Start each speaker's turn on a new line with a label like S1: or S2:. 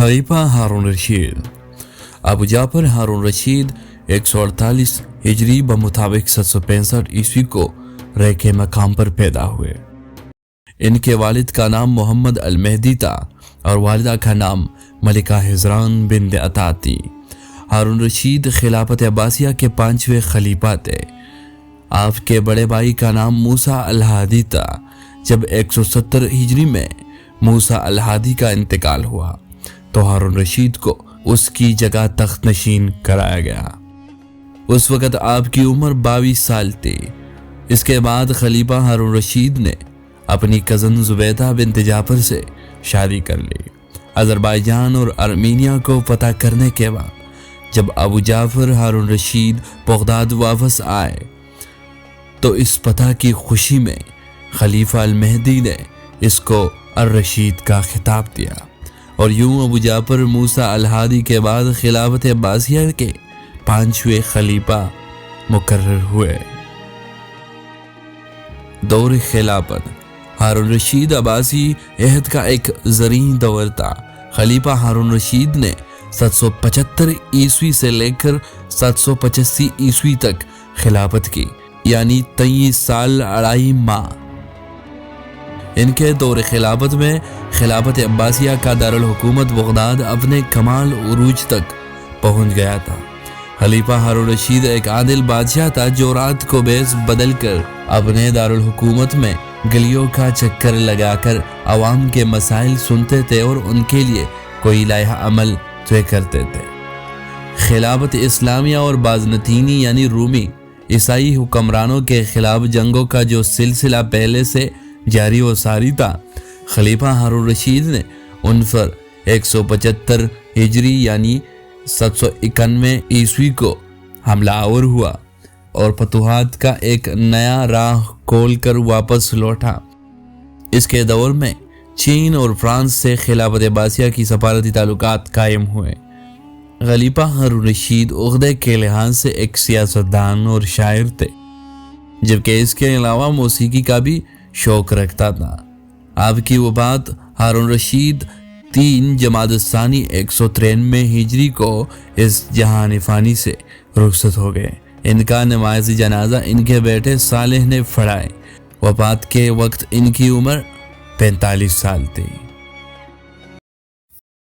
S1: खलीफा हारून रशीद। अबू जाफर हारून रशीद 148 हिजरी बमुताबिक 765 ईस्वी को रे के मकाम पर पैदा हुए। इनके वालिद का नाम मोहम्मद अल मेहदी था और वालिदा का नाम मलिका हिजरान बिन्त अता थी। हारून रशीद खिलाफत अब्बासिया के 5वें खलीफा थे। आपके बड़े भाई का नाम मूसा अल हादी था। जब 170 हिजरी में मूसा अल हादी का इंतकाल हुआ तो हारून रशीद को उसकी जगह तख्त नशीन कराया गया। उस वक़्त आपकी उम्र 22 साल थी। इसके बाद खलीफा हारून रशीद ने अपनी कज़न ज़ुबैदा बिन्त जाफर से शादी कर ली। अज़रबैजान और आर्मीनिया को फतह करने के बाद जब अबू जाफर हारून रशीद बगदाद वापस आए तो इस फतह की खुशी में खलीफा अल मेहदी ने इसको अल रशीद का खिताब दिया और यूं अबू जाफर मूसा अल हादी के बाद खिलाफत अब्बासिया के 5वें खलीफा मुकर्रर हुए। दौर खिलाफत हारून रशीद अब्बासी अहद का एक ज़रीन दौर था। खलीफा हारून रशीद ने 775 ईस्वी से लेकर 785 ईस्वी तक खिलाफत की, यानी 23 साल 2.5 माह। इनके दौर खिलाफत में खिलाफत अब्बासिया का दारुल हुकूमत बगदाद अपने कमाल उरूज तक पहुंच गया था। खलीफा हारून रशीद एक आदिल बादशाह था जो रात को बेस बदल कर अपने दारुल हुकूमत में गलियों का चक्कर लगाकर अवाम के मसाइल सुनते थे और उनके लिए कोई लाइहा अमल तय करते थे। खिलाफत इस्लामिया और बाज़नतीनी यानी रूमी ईसाई हुक्मरानों के खिलाफ जंगों का जो सिलसिला पहले से जारी व सारी था, खलीफा हारून रशीद ने उन पर 175 हिजरी यानी 791 ईस्वी को हमला आवर हुआ और फतुहात का एक नया राह खोल कर वापस लौटा। इसके दौर में चीन और फ्रांस से खिलाफत अब्बासिया की सफारती ताल्लुकात कायम हुए। खलीफा हारून रशीद उहदे के लिहाज से एक सियासतदान और शायर थे, जबकि इसके अलावा मौसीकी का भी शौक रखता था। आपकी वफात हारून रशीद 3 जमादुस्सानी 193 हिजरी को इस जहान फ़ानी से रुखसत हो गए। इनका नमाज़ जनाजा इनके बेटे सालेह ने पढ़ाए। वफात के वक्त इनकी उम्र 45 साल थी।